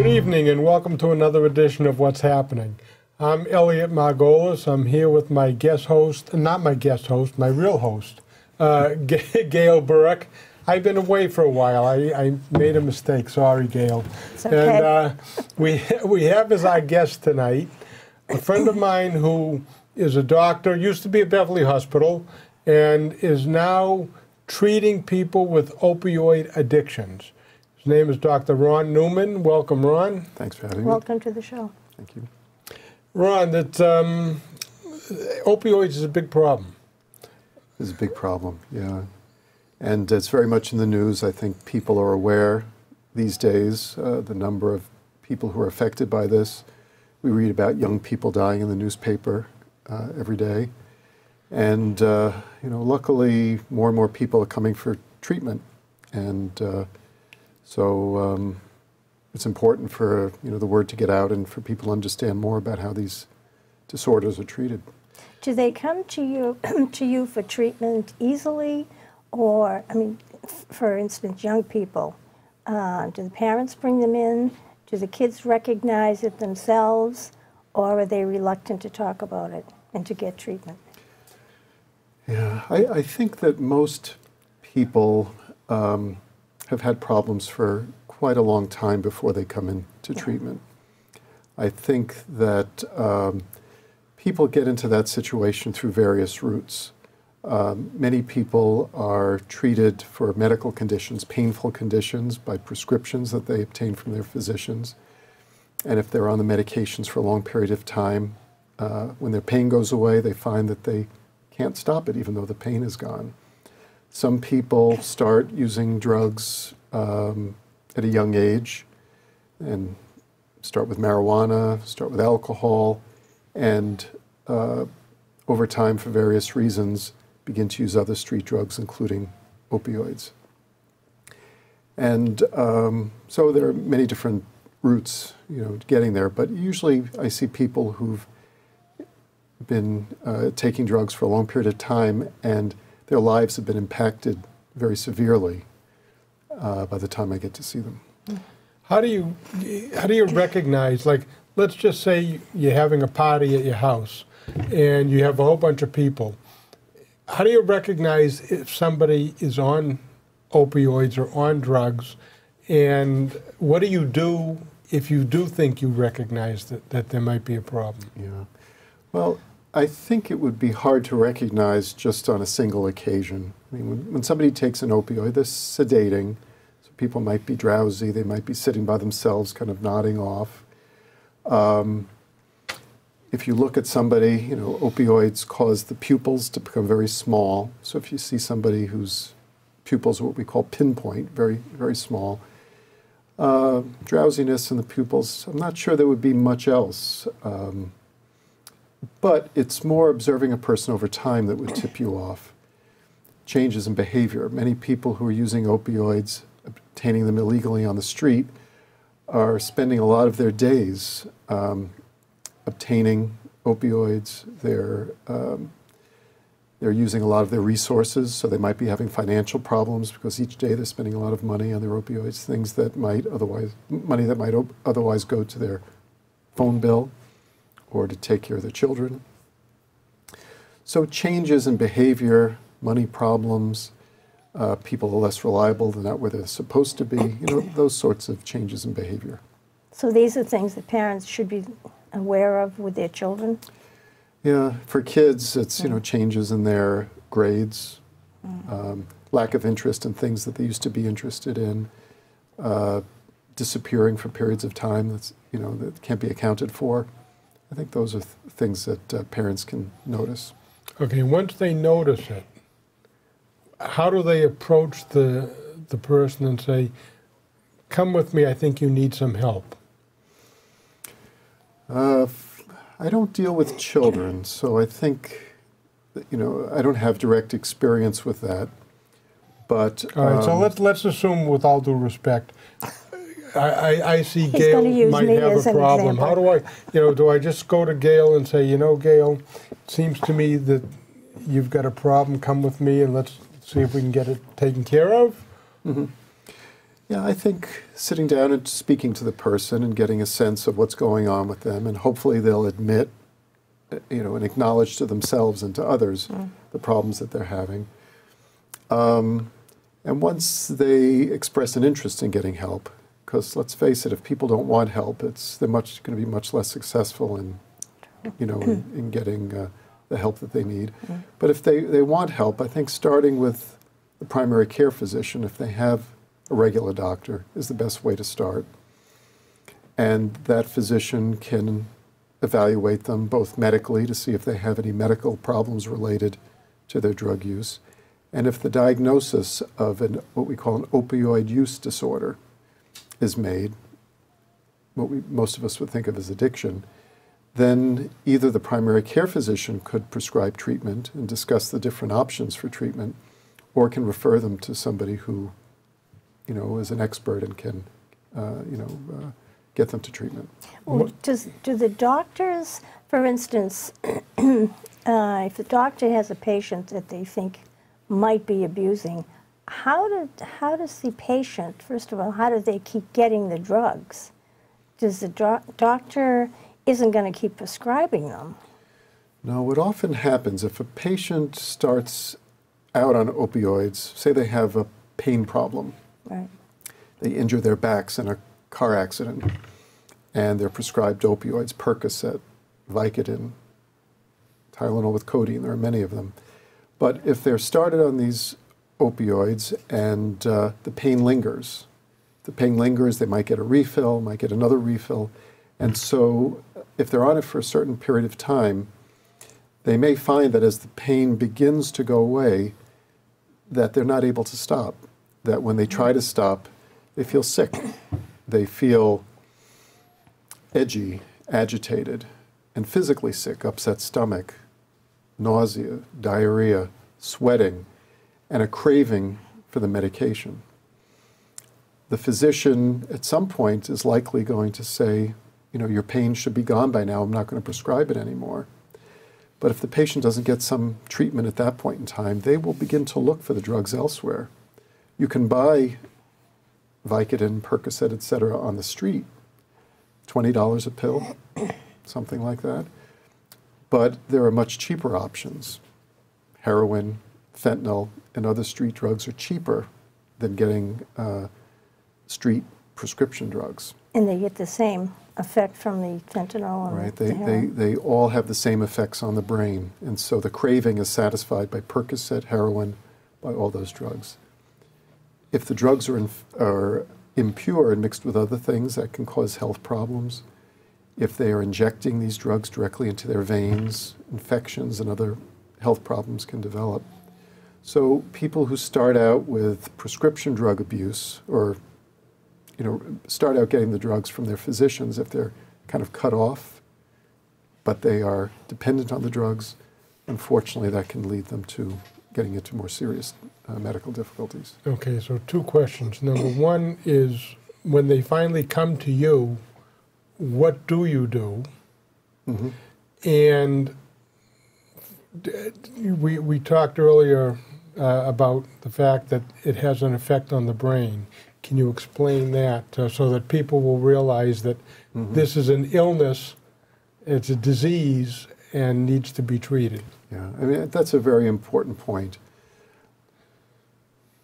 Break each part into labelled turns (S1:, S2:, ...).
S1: Good evening and welcome to another edition of What's Happening. I'm Elliot Margolis. I'm here with my guest host, not my guest host, my real host, Gail Burke. I've been away for a while. I made a mistake. Sorry, Gail.
S2: It's okay.
S1: And we have as our guest tonight a friend of mine who is a doctor, used to be at Beverly Hospital, and is now treating people with opioid addictions. His name is Dr. Ron Newman. Welcome, Ron.
S3: Thanks for having me.
S2: Welcome to the show.
S3: Thank you.
S1: Ron, opioids is a big problem.
S3: It's a big problem, yeah. And it's very much in the news. I think people are aware these days, the number of people who are affected by this. We read about young people dying in the newspaper every day. And, luckily, more and more people are coming for treatment. And so it's important for, the word to get out and for people to understand more about how these disorders are treated.
S2: Do they come to you for treatment easily? Or, for instance, young people, do the parents bring them in? Do the kids recognize it themselves? Or are they reluctant to talk about it and to get treatment?
S3: Yeah, I think that most people have had problems for quite a long time before they come into treatment. I think that people get into that situation through various routes. Many people are treated for medical conditions, painful conditions, by prescriptions that they obtain from their physicians. And if they're on the medications for a long period of time, when their pain goes away, they find that they can't stop it even though the pain is gone. Some people start using drugs at a young age and start with marijuana, start with alcohol, and over time, for various reasons, begin to use other street drugs, including opioids. And so there are many different routes, getting there. But usually I see people who've been taking drugs for a long period of time, and their lives have been impacted very severely by the time I get to see them.
S1: How do you recognize, like, let's just say you're having a party at your house and you have a whole bunch of people. How do you recognize if somebody is on opioids or on drugs, and what do you do if you do think you recognize that there might be a problem?
S3: Yeah. Well, I think it would be hard to recognize just on a single occasion. When somebody takes an opioid, they're sedating. So people might be drowsy. They might be sitting by themselves, kind of nodding off. If you look at somebody, opioids cause the pupils to become very small. So if you see somebody whose pupils are what we call pinpoint, very, very small, drowsiness in the pupils, I'm not sure there would be much else. But it's more observing a person over time that would tip you off. Changes in behavior. Many people who are using opioids, obtaining them illegally on the street, are spending a lot of their days obtaining opioids. They're using a lot of their resources, so they might be having financial problems because each day they're spending a lot of money on their opioids, things that might otherwise go to their phone bill or to take care of their children. So changes in behavior, money problems, people are less reliable, they're not where they're supposed to be, those sorts of changes in behavior.
S2: So these are things that parents should be aware of with their children?
S3: Yeah, for kids, it's, changes in their grades, lack of interest in things that they used to be interested in, disappearing for periods of time that's, that can't be accounted for. I think those are things that parents can notice.
S1: Okay, once they notice it, how do they approach the person and say, come with me, I think you need some help?
S3: I don't deal with children, so I think, I don't have direct experience with that. But
S1: all right, so let's assume, with all due respect, I see Gail might have a problem. How do I, do I just go to Gail and say, Gail, it seems to me that you've got a problem, come with me and let's see if we can get it taken care of?
S3: Mm-hmm. Yeah, I think sitting down and speaking to the person and getting a sense of what's going on with them, and hopefully they'll admit, and acknowledge to themselves and to others the problems that they're having. And once they express an interest in getting help, because let's face it, if people don't want help, they're going to be much less successful in getting the help that they need. But if they want help, I think starting with the primary care physician, if they have a regular doctor, is the best way to start. And that physician can evaluate them both medically to see if they have any medical problems related to their drug use. And if the diagnosis of what we call an opioid use disorder is made, what most of us would think of as addiction, then either the primary care physician could prescribe treatment and discuss the different options for treatment, or can refer them to somebody who, is an expert and can, get them to treatment.
S2: Well, do the doctors, for instance, if the doctor has a patient that they think might be abusing, how does the patient, first of all, how do they keep getting the drugs? Does the doctor isn't going to keep prescribing them?
S3: No, what often happens if a patient starts out on opioids, say they have a pain problem,
S2: Right.
S3: they injure their backs in a car accident, and they're prescribed opioids, Percocet, Vicodin, Tylenol with codeine, there are many of them. But if they're started on these opioids and the pain lingers, they might get a refill, might get another refill. And so if they're on it for a certain period of time, they may find that as the pain begins to go away, that they're not able to stop. That when they try to stop, they feel sick. They feel edgy, agitated, and physically sick, upset stomach, nausea, diarrhea, sweating, and a craving for the medication. The physician at some point is likely going to say, your pain should be gone by now, I'm not going to prescribe it anymore. But if the patient doesn't get some treatment at that point in time, they will begin to look for the drugs elsewhere. You can buy Vicodin, Percocet, etc. on the street, $20 a pill, something like that. But there are much cheaper options. Heroin, fentanyl, and other street drugs are cheaper than getting street prescription drugs.
S2: And they get the same effect from the fentanyl and
S3: right.
S2: the heroin.
S3: They all have the same effects on the brain. And so the craving is satisfied by Percocet, heroin, by all those drugs. If the drugs are impure and mixed with other things, that can cause health problems. If they are injecting these drugs directly into their veins, infections and other health problems can develop. So people who start out with prescription drug abuse, or start out getting the drugs from their physicians, if they're kind of cut off, but they are dependent on the drugs, unfortunately that can lead them to getting into more serious medical difficulties.
S1: Okay, so two questions. Number one is, when they finally come to you, what do you do?
S3: Mm-hmm.
S1: And we talked earlier about the fact that it has an effect on the brain. Can you explain that so that people will realize that this is an illness, it's a disease, and needs to be treated?
S3: Yeah, I mean, that's a very important point.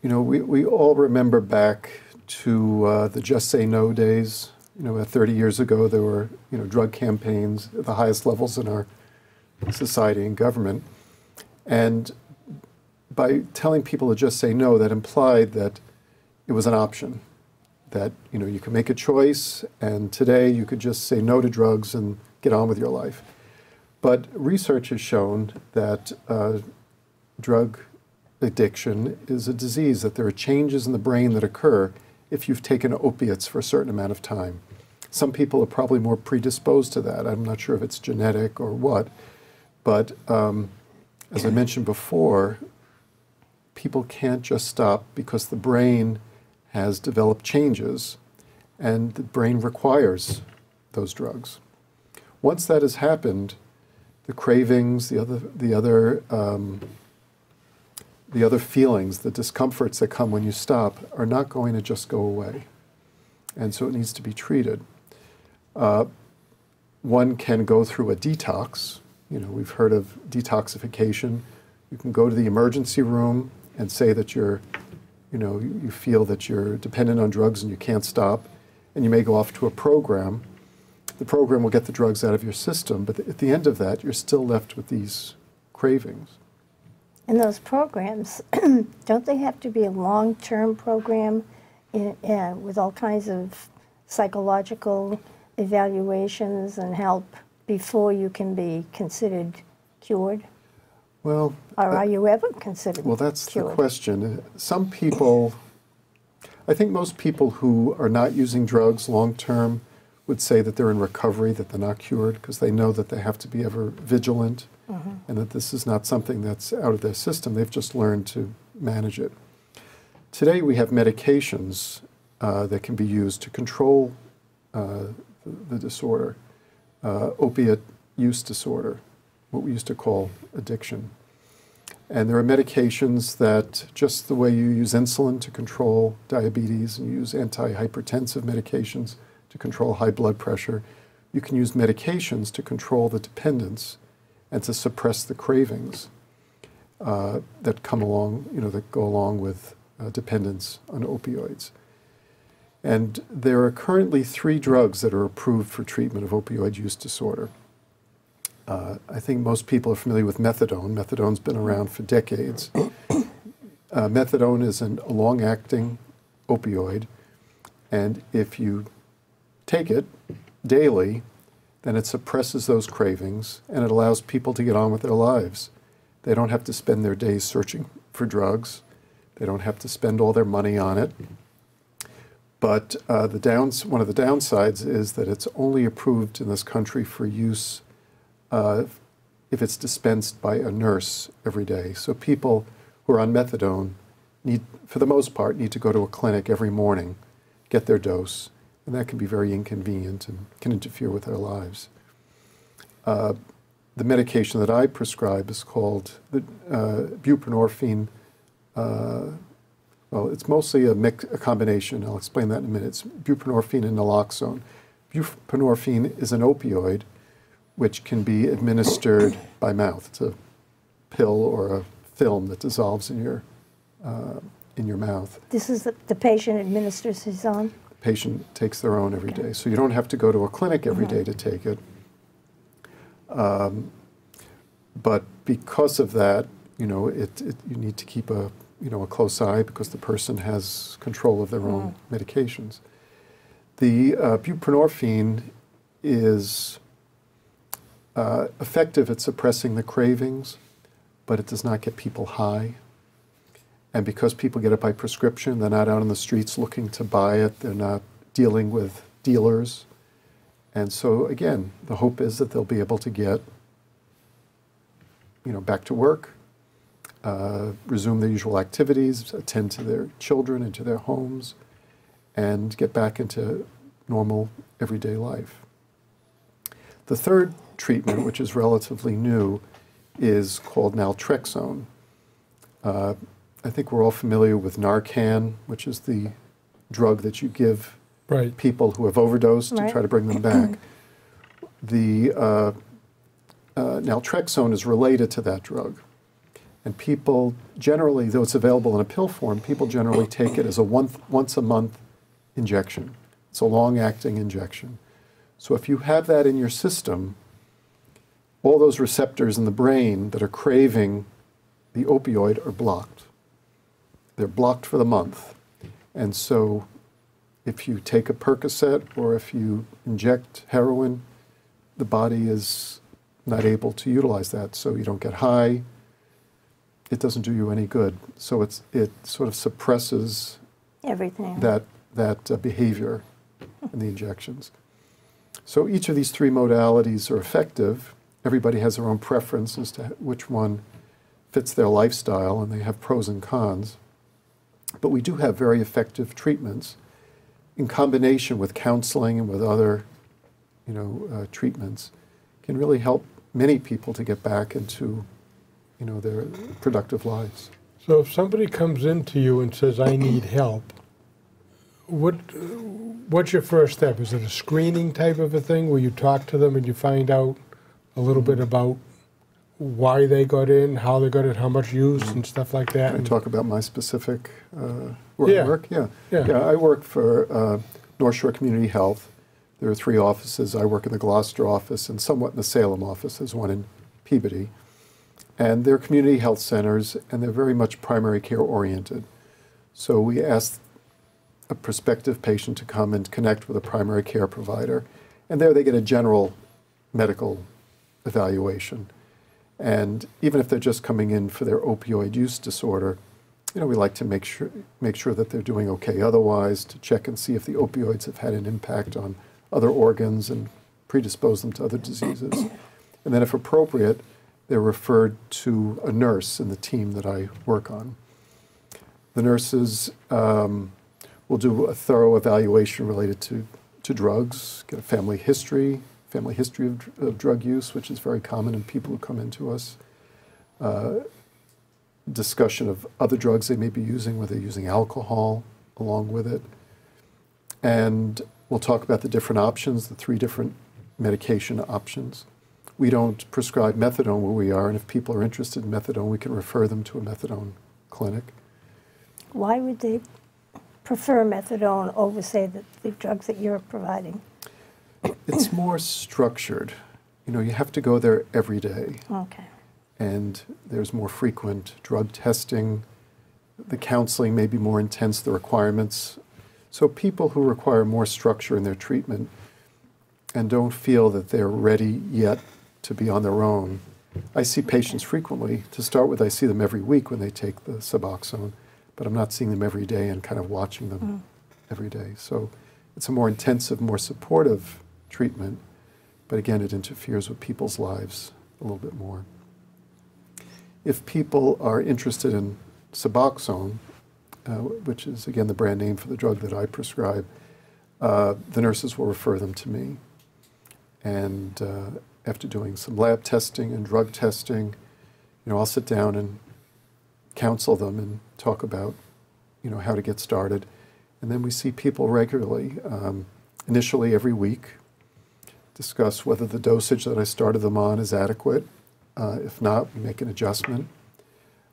S3: We all remember back to the Just Say No days. 30 years ago, there were, drug campaigns at the highest levels in our society and government. And by telling people to just say no, that implied that it was an option, that, you can make a choice, and today you could just say no to drugs and get on with your life. But research has shown that drug addiction is a disease, that there are changes in the brain that occur if you've taken opiates for a certain amount of time. Some people are probably more predisposed to that. I'm not sure if it's genetic or what, but as I mentioned before, people can't just stop because the brain has developed changes, and the brain requires those drugs. Once that has happened, the cravings, the other the other feelings, the discomforts that come when you stop, are not going to just go away. And so it needs to be treated. One can go through a detox. You know, we've heard of detoxification. You can go to the emergency room and say that you're, you know, you feel that you're dependent on drugs and you can't stop, and you may go off to a program. The program will get the drugs out of your system, but at the end of that, you're still left with these cravings.
S2: And those programs, don't they have to be a long-term program with all kinds of psychological evaluations and help before you can be considered cured?
S3: Well,
S2: or are you ever considered
S3: well, that's
S2: cured?
S3: the question. Some people, I think most people who are not using drugs long-term would say that they're in recovery, that they're not cured, because they know that they have to be ever vigilant, and that this is not something that's out of their system. They've just learned to manage it. Today we have medications that can be used to control the disorder, opiate use disorder, what we used to call addiction. And there are medications that, just the way you use insulin to control diabetes and you use antihypertensive medications to control high blood pressure, you can use medications to control the dependence and to suppress the cravings that come along, you know, that go along with dependence on opioids. And there are currently 3 drugs that are approved for treatment of opioid use disorder. I think most people are familiar with methadone. Methadone's been around for decades. Methadone is a long-acting opioid, and if you take it daily, then it suppresses those cravings and it allows people to get on with their lives. They don't have to spend their days searching for drugs. They don't have to spend all their money on it. But one of the downsides is that it's only approved in this country for use if it's dispensed by a nurse every day. So people who are on methadone need, for the most part, need to go to a clinic every morning, get their dose, and that can be very inconvenient and can interfere with their lives. The medication that I prescribe is called the buprenorphine. Well, it's mostly a combination. I'll explain that in a minute. It's buprenorphine and naloxone. Buprenorphine is an opioid which can be administered by mouth. It's a pill or a film that dissolves in your mouth.
S2: This is the patient administers his own?
S3: The patient takes their own every day. So you don't have to go to a clinic every day to take it. But because of that, you know, you need to keep a close eye because the person has control of their own medications. The buprenorphine is effective at suppressing the cravings, but it does not get people high. And because people get it by prescription, they're not out on the streets looking to buy it. They're not dealing with dealers. And so, again, the hope is that they'll be able to get, you know, back to work, resume their usual activities, attend to their children and to their homes, and get back into normal everyday life. The third treatment, which is relatively new, is called naltrexone. I think we're all familiar with Narcan, which is the drug that you give people who have overdosed to try to bring them back. The naltrexone is related to that drug. And people generally, though it's available in a pill form, people generally take it as a once-a-month injection. It's a long-acting injection. So if you have that in your system, all those receptors in the brain that are craving the opioid are blocked. They're blocked for the month. And so if you take a Percocet or if you inject heroin, the body is not able to utilize that. So you don't get high. It doesn't do you any good. So it sort of suppresses
S2: everything,
S3: that behavior in the injections. So each of these 3 modalities are effective. Everybody has their own preference as to which one fits their lifestyle, and they have pros and cons. But we do have very effective treatments in combination with counseling and with other, treatments, can really help many people to get back into, their productive lives.
S1: So if somebody comes into you and says, I need help, what's your first step? Is it a screening type of a thing where you talk to them and you find out a little bit about why they got in, how they got in, how much use and stuff like that?
S3: Can I talk about my specific where I work? Yeah. I work for North Shore Community Health. There are 3 offices. I work in the Gloucester office and somewhat in the Salem office. There's one in Peabody. And they're community health centers, and they're very much primary care oriented. So we ask a prospective patient to come and connect with a primary care provider. And there they get a general medical evaluation. And even if they're just coming in for their opioid use disorder, we like to make sure that they're doing okay otherwise, to check and see if the opioids have had an impact on other organs and predispose them to other diseases. And then if appropriate, they're referred to a nurse in the team that I work on. The nurses will do a thorough evaluation related to drugs, get a family history of drug use, which is very common in people who come into us. Discussion of other drugs they may be using, whether they're using alcohol along with it. And we'll talk about the different options, the 3 different medication options. We don't prescribe methadone where we are, and if people are interested in methadone, we can refer them to a methadone clinic.
S2: Why would they prefer methadone over, say, the drugs that you're providing?
S3: It's more structured. You have to go there every day.
S2: Okay.
S3: And there's more frequent drug testing. The counseling may be more intense, the requirements. So people who require more structure in their treatment and don't feel that they're ready yet to be on their own. I see patients frequently. To start with, I see them every week when they take the Suboxone, but I'm not seeing them every day and kind of watching them every day. So it's a more intensive, more supportive treatment, but again, it interferes with people's lives a little bit more. If people are interested in Suboxone, which is, again, the brand name for the drug that I prescribe, the nurses will refer them to me. And after doing some lab testing and drug testing, I'll sit down and counsel them and talk about, how to get started. And then we see people regularly, initially every week, discuss whether the dosage that I started them on is adequate. If not, we make an adjustment.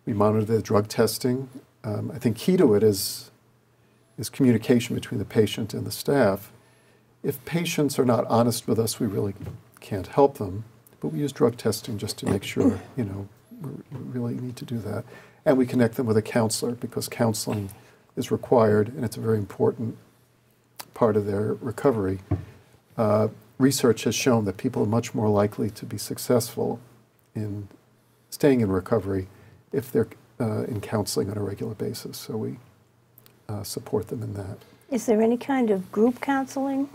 S3: We monitor the drug testing. I think key to it is communication between the patient and the staff. If patients are not honest with us, we really can't help them. But we use drug testing just to make sure, we really need to do that. And we connect them with a counselor because counseling is required, and it's a very important part of their recovery. Research has shown that people are much more likely to be successful in staying in recovery if they're in counseling on a regular basis. So we support them in that.
S2: Is there any kind of group counseling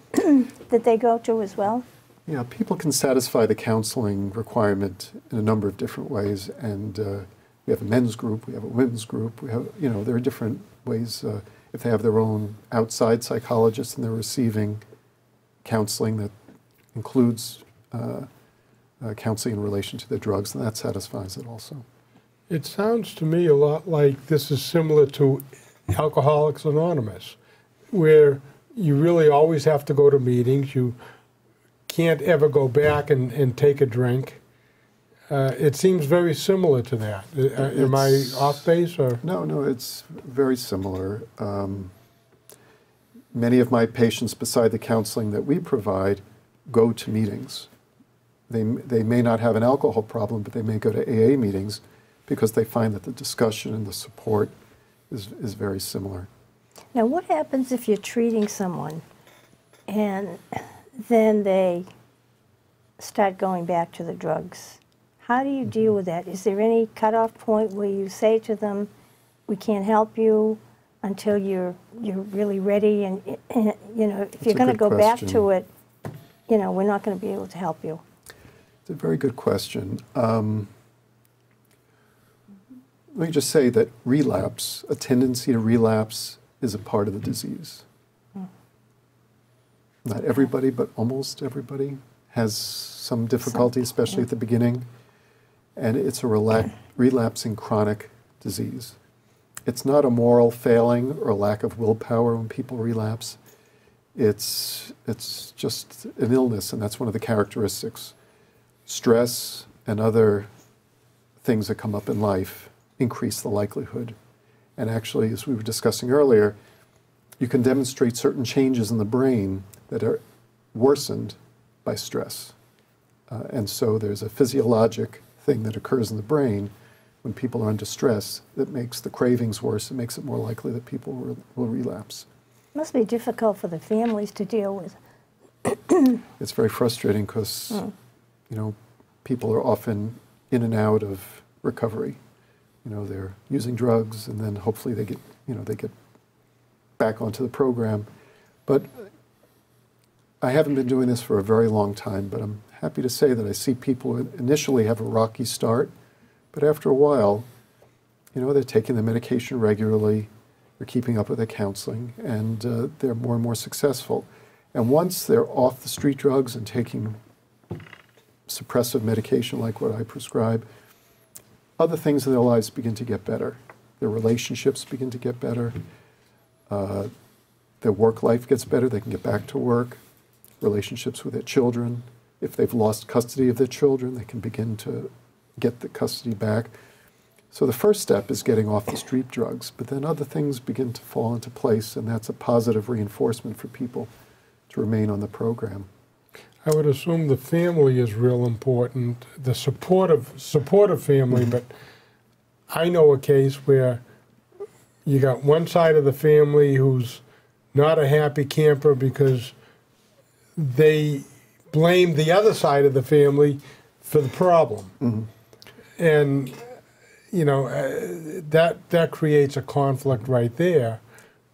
S2: that they go to as well?
S3: Yeah, people can satisfy the counseling requirement in a number of different ways, and we have a men's group, we have a women's group, we have, there are different ways. If they have their own outside psychologist and they're receiving counseling that includes counseling in relation to the drugs, and that satisfies it also.
S1: It sounds to me a lot like this is similar to Alcoholics Anonymous, where you really always have to go to meetings. You can't ever go back and take a drink. It seems very similar to that. Am I off base? Or?
S3: No, it's very similar. Many of my patients, beside the counseling that we provide, go to meetings. They may not have an alcohol problem, but they may go to AA meetings because they find that the discussion and the support is very similar.
S2: Now, what happens if you're treating someone and then they start going back to the drugs? How do you deal with that? Is there any cutoff point where you say to them, we can't help you until you're really ready, and if you're going to go back to it, we're not going to be able to help you?
S3: It's a very good question. Let me just say that relapse, a tendency to relapse, is a part of the disease. Not everybody, but almost everybody has some difficulty, especially at the beginning. And it's a relapsing chronic disease. it's not a moral failing or a lack of willpower when people relapse. It's just an illness, and that's one of the characteristics. Stress and other things that come up in life increase the likelihood. And actually, as we were discussing earlier, you can demonstrate certain changes in the brain that are worsened by stress. And so there's a physiologic thing that occurs in the brain when people are under stress that makes the cravings worse. It makes it more likely that people will relapse.
S2: Must be difficult for the families to deal with.
S3: It's very frustrating because, you know, people are often in and out of recovery. You know, they're using drugs, and then hopefully they get back onto the program. But I haven't been doing this for a very long time, but I'm happy to say that I see people initially have a rocky start, but after a while, you know, they're taking the medication regularly, they're keeping up with their counseling, and they're more and more successful. And once they're off the street drugs and taking suppressive medication like what I prescribe, other things in their lives begin to get better. Their relationships begin to get better. Their work life gets better. They can get back to work. Relationships with their children. If they've lost custody of their children, they can begin to get the custody back. So the first step is getting off the street drugs, but then other things begin to fall into place, and that's a positive reinforcement for people to remain on the program.
S1: I would assume the family is real important, the supportive family, but I know a case where you got one side of the family who's not a happy camper because they blame the other side of the family for the problem. And, you know, that creates a conflict right there,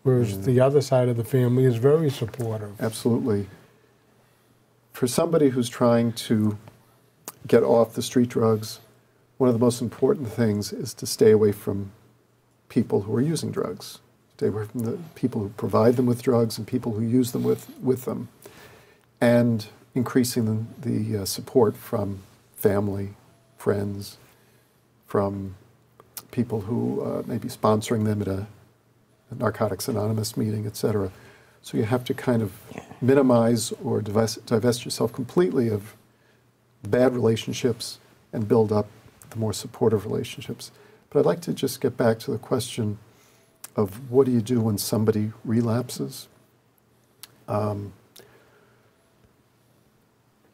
S1: whereas the other side of the family is very supportive.
S3: Absolutely. For somebody who's trying to get off the street drugs, one of the most important things is to stay away from people who are using drugs. Stay away from the people who provide them with drugs and people who use them with them. And increasing the support from family, friends, from people who may be sponsoring them at a Narcotics Anonymous meeting, etc. So you have to kind of minimize or divest yourself completely of bad relationships and build up the more supportive relationships. But I'd like to just get back to the question of what do you do when somebody relapses?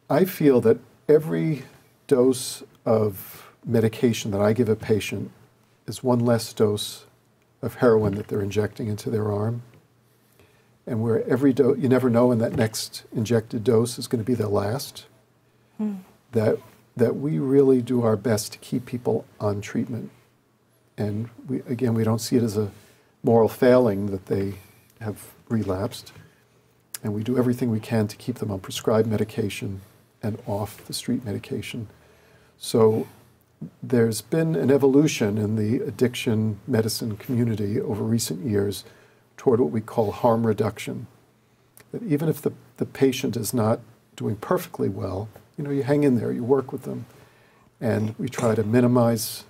S3: I feel that every dose of medication that I give a patient is one less dose of heroin that they're injecting into their arm. And where every dose, you never know when that next injected dose is going to be their last. That we really do our best to keep people on treatment. And we don't see it as a moral failing that they have relapsed. And we do everything we can to keep them on prescribed medication and off the street medication. So there's been an evolution in the addiction medicine community over recent years toward what we call harm reduction. That even if the patient is not doing perfectly well, you know, you hang in there, you work with them, and we try to minimize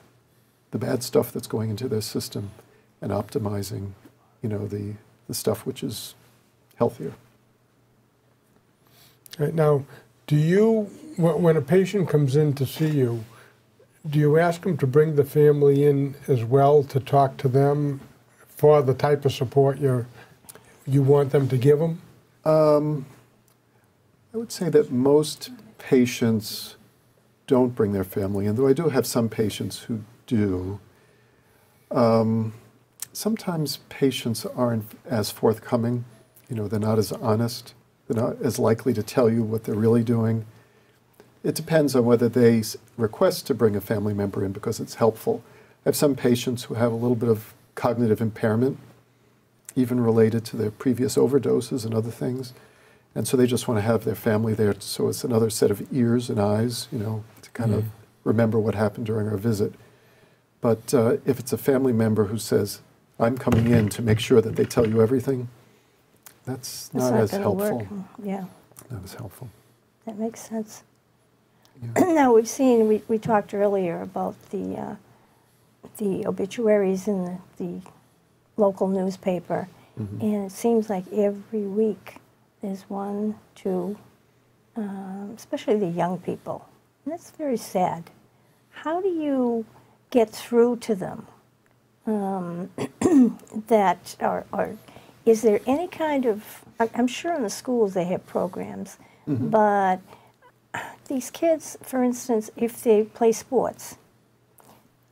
S3: the bad stuff that's going into their system and optimizing, you know, the stuff which is healthier.
S1: Right, now, do you, when a patient comes in to see you, do you ask them to bring the family in as well to talk to them for the type of support you want them to give them?
S3: I would say that most patients don't bring their family in, though I do have some patients who do. Sometimes patients aren't as forthcoming. You know, they're not as honest. They're not as likely to tell you what they're really doing. It depends on whether they request to bring a family member in because it's helpful. I have some patients who have a little bit of cognitive impairment, even related to their previous overdoses and other things. And so they just want to have their family there, so it's another set of ears and eyes, you know, to kind of remember what happened during our visit. But if it's a family member who says, I'm coming in to make sure that they tell you everything, that's not as helpful.
S2: Work. Yeah.
S3: Not as helpful.
S2: That makes sense.
S3: Yeah.
S2: Now, we've seen, we talked earlier about the obituaries in the local newspaper, and it seems like every week there's one, two, especially the young people. And that's very sad. How do you get through to them? That, or is there any kind of, I'm sure in the schools they have programs, but these kids, for instance, if they play sports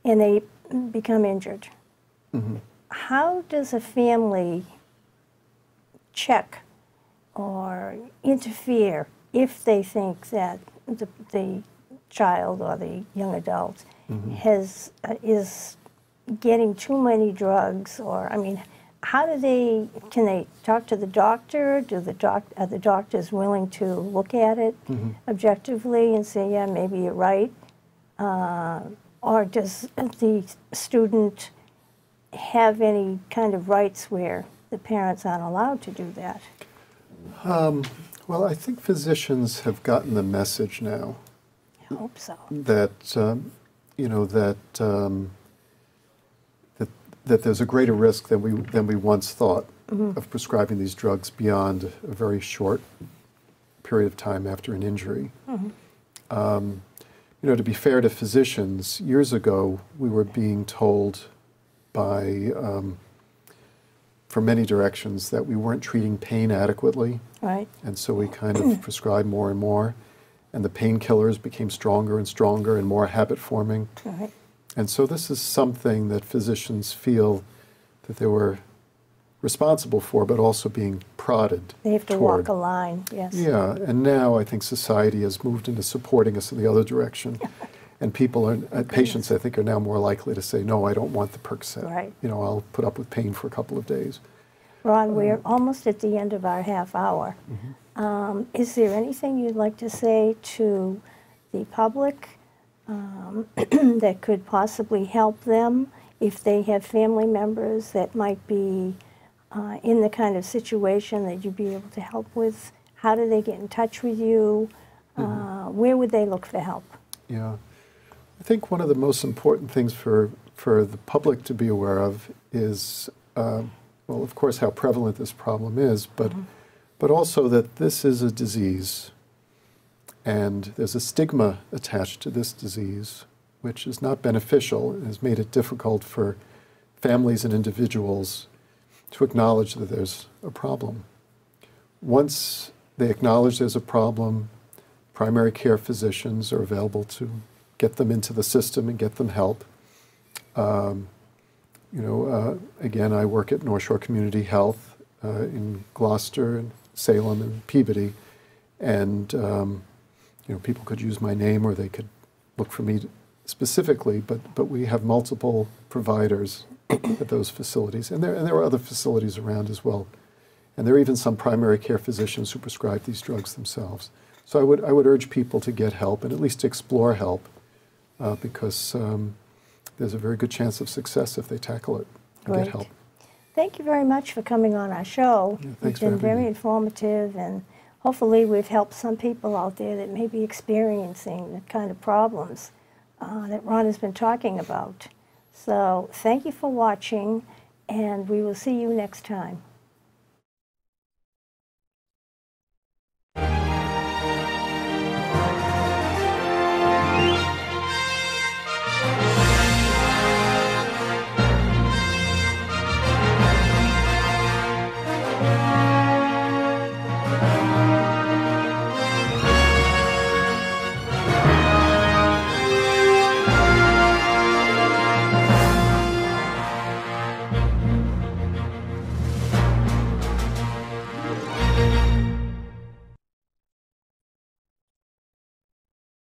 S2: and they become injured, how does a family check or interfere if they think that the child or the young adult is getting too many drugs? Or, I mean, how do they, can they talk to the doctor? Are the doctors willing to look at it objectively and say, yeah, maybe you're right? Or does the student have any kind of rights where the parents aren't allowed to do that?
S3: Well, I think physicians have gotten the message now.
S2: I hope so.
S3: That, you know, that there's a greater risk than we once thought of prescribing these drugs beyond a very short period of time after an injury. You know, to be fair to physicians, years ago we were being told by, from many directions, that we weren't treating pain adequately.
S2: Right.
S3: And so we kind of prescribed more and more, and the painkillers became stronger and stronger and more habit-forming.
S2: Right.
S3: And so this is something that physicians feel that they were responsible for, but also being prodded
S2: They have to
S3: toward.
S2: walk a line, yes.
S3: Yeah, and now I think society has moved into supporting us in the other direction. And people are, patients I think are now more likely to say, no, I don't want the Percocet.
S2: Right.
S3: You know, I'll put up with pain for a couple of days.
S2: Ron, we're almost at the end of our half hour. Is there anything you'd like to say to the public that could possibly help them if they have family members that might be in the kind of situation that you'd be able to help with? How do they get in touch with you? Where would they look for help?
S3: Yeah. I think one of the most important things for the public to be aware of is, well, of course, how prevalent this problem is, but also that this is a disease, and there's a stigma attached to this disease, which is not beneficial and has made it difficult for families and individuals to acknowledge that there's a problem. Once they acknowledge there's a problem, primary care physicians are available to get them into the system and get them help. You know, again, I work at North Shore Community Health in Gloucester and Salem and Peabody, and you know, people could use my name or they could look for me specifically, but we have multiple providers at those facilities, and there are other facilities around as well, and there are even some primary care physicians who prescribe these drugs themselves. So I would urge people to get help and at least to explore help, because there's a very good chance of success if they tackle it and get help.
S2: Thank you very much for coming on our show.
S3: Yeah, thanks
S2: It's been
S3: for having
S2: very
S3: me.
S2: informative, and hopefully we've helped some people out there that may be experiencing the kind of problems that Ron has been talking about. So thank you for watching, and we will see you next time.